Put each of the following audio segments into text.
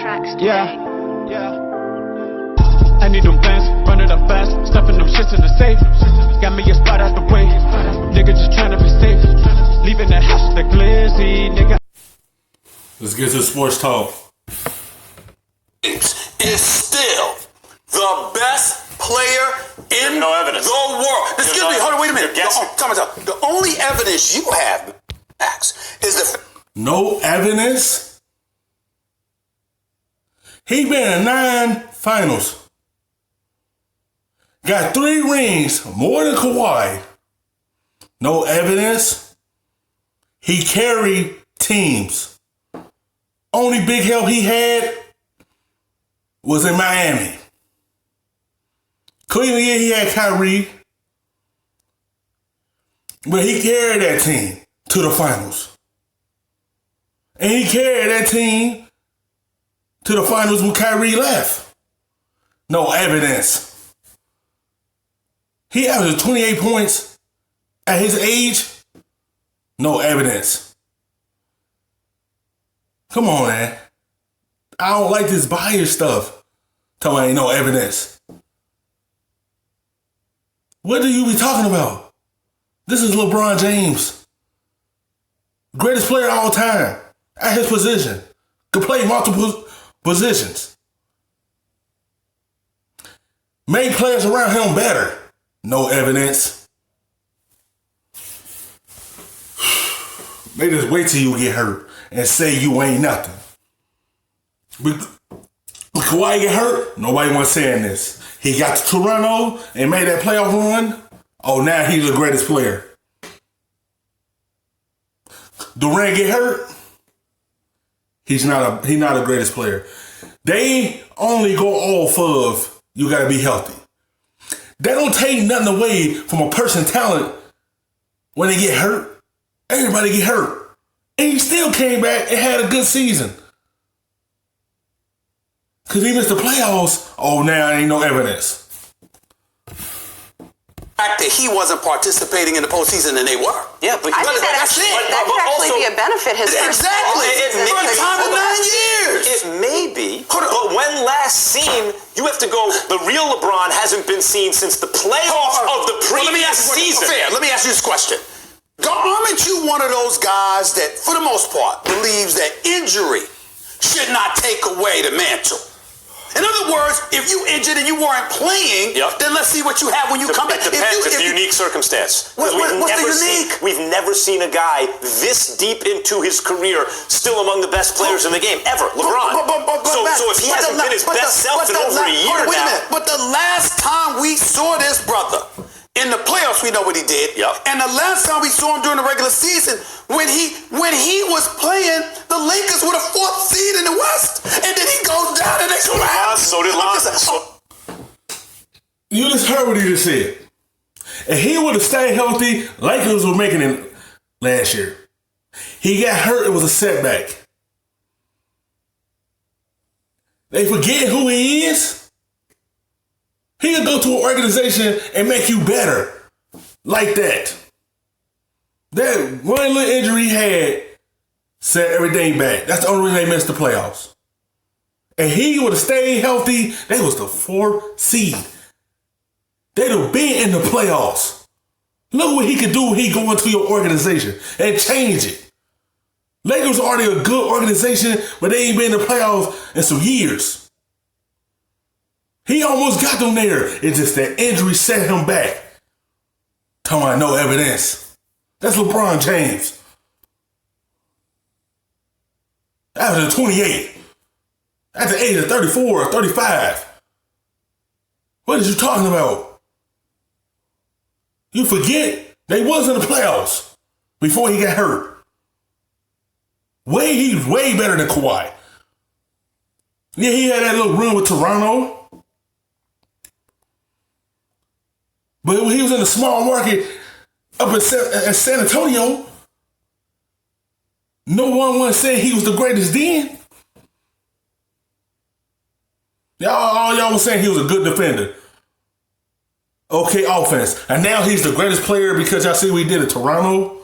tracks today. Yeah. I need them bands, run it up fast, stuffing them shits in the safe. Got me a spot out the way, nigga just tryna be safe. Leaving the house with the glizzy, nigga. Let's get to sports talk. Is still the best player in the world. Excuse me, hold on, wait a minute. The only evidence you have, Max, is the... No evidence? He been in 9 finals. Got 3 rings, more than Kawhi. No evidence? He carried teams. Only big help he had was in Miami. Cleveland, yeah, he had Kyrie. But he carried that team to the finals. And he carried that team to the finals when Kyrie left. No evidence. He averaged 28 points at his age. No evidence. Come on, man. I don't like this bias stuff. Tell me ain't no evidence. What do you be talking about? This is LeBron James. Greatest player of all time. At his position. Could play multiple positions. Made players around him better. No evidence. They just wait till you get hurt and say you ain't nothing. But Kawhi get hurt, nobody wants saying this. He got to Toronto and made that playoff run. Oh, now he's the greatest player. Durant get hurt. He's not the greatest player. They only go off of you gotta be healthy. They don't take nothing away from a person's talent when they get hurt. Everybody get hurt. And he still came back and had a good season. Because he missed the playoffs. Oh, now ain't no evidence. The fact that he wasn't participating in the postseason and they were. Yeah, but I think that could actually be a benefit. His exactly. For a time of 9 years. It may be. But when last seen, you have to go, the real LeBron hasn't been seen since the playoffs of the previous season. Let me ask you this question. Aren't you one of those guys that, for the most part, believes that injury should not take away the mantle? In other words, if you injured and you weren't playing, then let's see what you have when you come back. It depends. It's a unique circumstance. What's the unique? We've never seen a guy this deep into his career still among the best players in the game, ever. LeBron. So if he hasn't been his best self in over a year now. Wait a minute. But the last time we saw this brother, in the playoffs, we know what he did. And the last time we saw him during the regular season, when he was playing, the Lakers were the 4th seed in the West, and then he goes down and they collapse. So did Lonzo. You just heard what he just said. If he would have stayed healthy, Lakers were making it last year. He got hurt. It was a setback. They forget who he is. He could go to an organization and make you better. Like that. That one little injury he had set everything back. That's the only reason they missed the playoffs. And he would have stayed healthy. They was the 4th seed. They'd have been in the playoffs. Look what he could do when he go into your organization and change it. Lakers are already a good organization, but they ain't been in the playoffs in some years. He almost got them there. It's just that injury set him back. Talking about no evidence. That's LeBron James. After 28. At the age of 34 or 35. What are you talking about? You forget they was in the playoffs before he got hurt. He's way better than Kawhi. Yeah, he had that little run with Toronto. But when he was in a small market up in San Antonio, no one was saying he was the greatest then. All y'all was saying he was a good defender. Okay, offense. And now he's the greatest player because y'all see what he did in Toronto.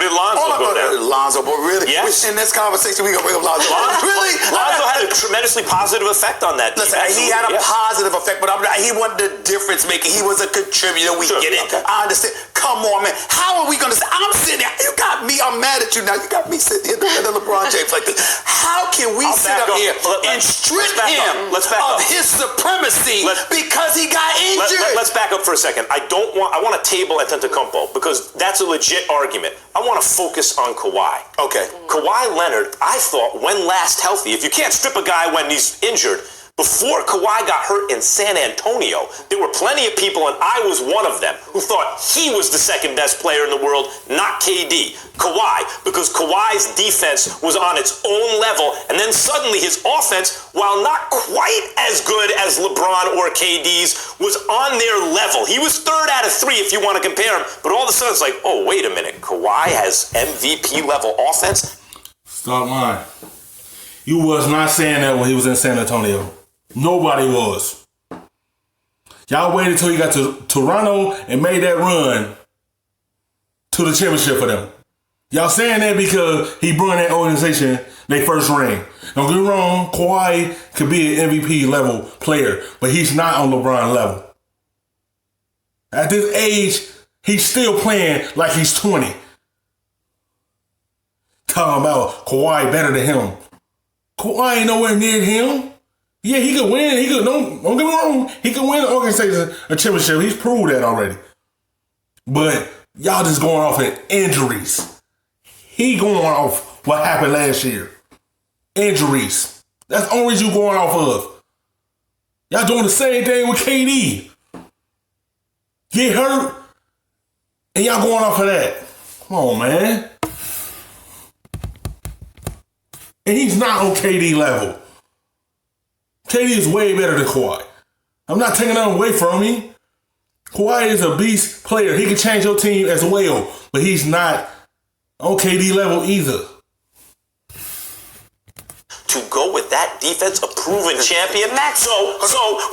Really did Lonzo go down? Lonzo, but really, yes. In this conversation, we gonna bring up Lonzo. Really? Lonzo had a tremendously positive effect on that team. Listen, he had a positive effect, but he wasn't the difference maker. He was a contributor. We get it. Okay. I understand. Come on, man. How are we gonna say? I'm sitting there. You got me. I'm mad at you now. You got me sitting here defending LeBron James like this. How can we sit up here and strip him of his supremacy because he got injured? Let's back up for a second. I want to table Antetokounmpo because that's a legit argument. I want to focus on Kawhi. Okay. Kawhi Leonard, I thought, when last healthy, if you can't strip a guy when he's injured, before Kawhi got hurt in San Antonio, there were plenty of people, and I was one of them, who thought he was the second best player in the world, not KD. Kawhi, because Kawhi's defense was on its own level, and then suddenly his offense, while not quite as good as LeBron or KD's, was on their level. He was 3rd out of 3 if you want to compare him, but all of a sudden it's like, oh, wait a minute, Kawhi has MVP level offense? Stop lying. You was not saying that when he was in San Antonio. Nobody was. Y'all waited till he got to Toronto and made that run to the championship for them. Y'all saying that because he brought that organization their first ring. Don't get me wrong, Kawhi could be an MVP level player, but he's not on LeBron level. At this age, he's still playing like he's 20. Talking about Kawhi better than him. Kawhi ain't nowhere near him. Yeah, he could win. Don't get me wrong. He could win the organization a championship. He's proved that already. But y'all just going off of injuries. He going off what happened last year. Injuries. That's the only reason you going off of. Y'all doing the same thing with KD. Get hurt, and y'all going off of that. Come on, man. And he's not on KD level. KD is way better than Kawhi. I'm not taking that away from him. Kawhi is a beast player. He can change your team as well, but he's not on KD level either. To go with that defense, a proven champion. So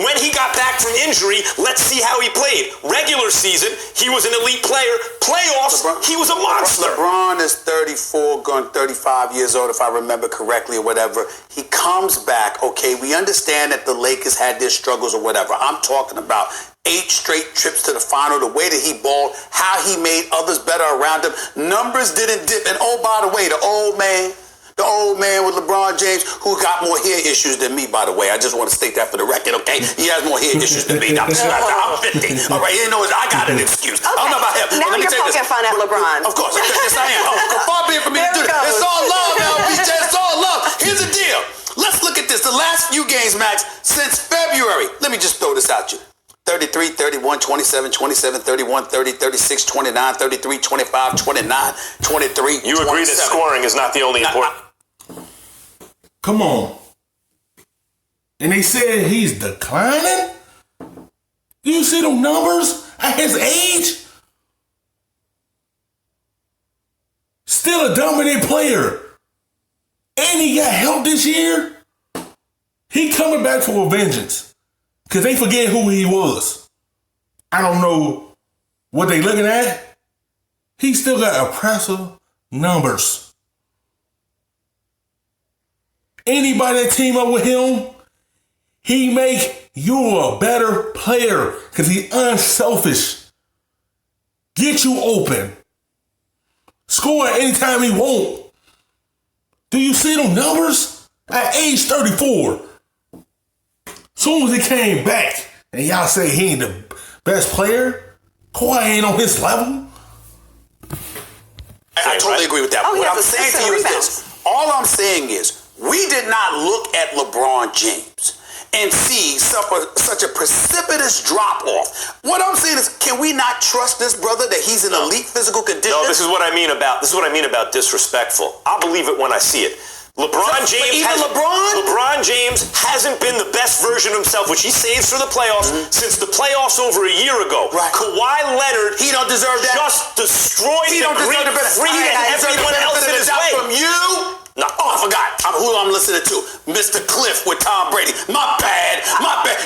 when he got back from injury, let's see how he played. Regular season, he was an elite player. Playoffs, he was a monster. LeBron is 34, going 35 years old, if I remember correctly, or whatever. He comes back. Okay, we understand that the Lakers had their struggles or whatever. I'm talking about 8 straight trips to the final, the way that he balled, how he made others better around him. Numbers didn't dip. And oh, by the way, the old man with LeBron James, who got more hair issues than me, by the way. I just want to state that for the record, okay? He has more hair issues than me. I'm 50. All right, you know, I got an excuse. Okay. I don't know about him. Now you're poking fun at LeBron. Of course, yes, I am. Far be it for me to do that. It's all love now, BJ. It's all love. Here's the deal. Let's look at this. The last few games, Max, since February. Let me just throw this at you. 33, 31, 27, 27, 31, 30, 36, 29, 33, 25, 29, 23, You agree that scoring is not the only important... Come on. And they said he's declining? Do you see them numbers at his age? Still a dominant player. And he got help this year? He coming back for a vengeance. Because they forget who he was. I don't know what they looking at. He still got impressive numbers. Anybody that team up with him, he make you a better player because he unselfish. Get you open. Score anytime he want. Do you see them numbers? At age 34. Soon as he came back and y'all say he ain't the best player, Kawhi ain't on his level. I totally agree with that. What I'm saying to you is this. All I'm saying is, we did not look at LeBron James and see such a precipitous drop-off. What I'm saying is, can we not trust this brother that he's in elite physical condition? No, this is what I mean about disrespectful. I'll believe it when I see it. LeBron James hasn't been the best version of himself, which he saves for the playoffs, since the playoffs over a year ago. Right. Kawhi Leonard, he don't deserve that. Just destroyed the Greek freed and everyone else in his way. From you? No, I forgot who I'm listening to. Mr. Cliff with Tom Brady. My bad.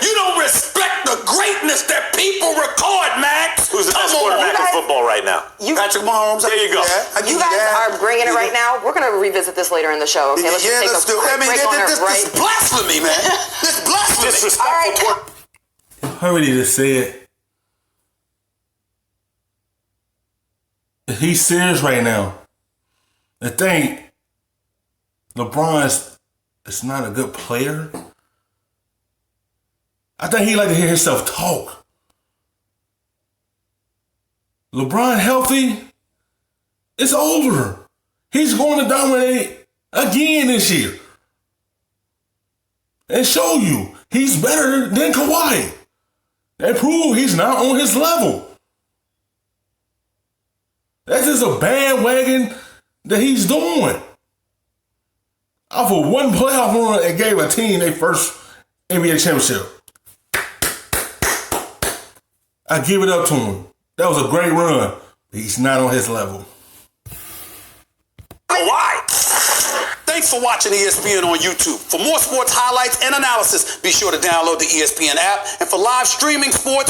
You don't respect the greatness that people record, Max. Who's the best quarterback in football right right now. Patrick Mahomes. There you go. You guys are bringing it right now. We're going to revisit this later in the show. Okay, let's just take a quick break on it, right? This is blasphemy, man. This is blasphemy. Disrespectful. All right. Heard what he just said. He's serious right now. The thing, LeBron is not a good player. I think he like to hear himself talk. LeBron healthy, it's over. He's going to dominate again this year. And show you he's better than Kawhi. They prove he's not on his level. That's just a bandwagon that he's doing. Off of one playoff run, it gave a team their first NBA championship. I give it up to him. That was a great run. He's not on his level. Why? Thanks for watching ESPN on YouTube. For more sports highlights and analysis, be sure to download the ESPN app. And for live streaming sports,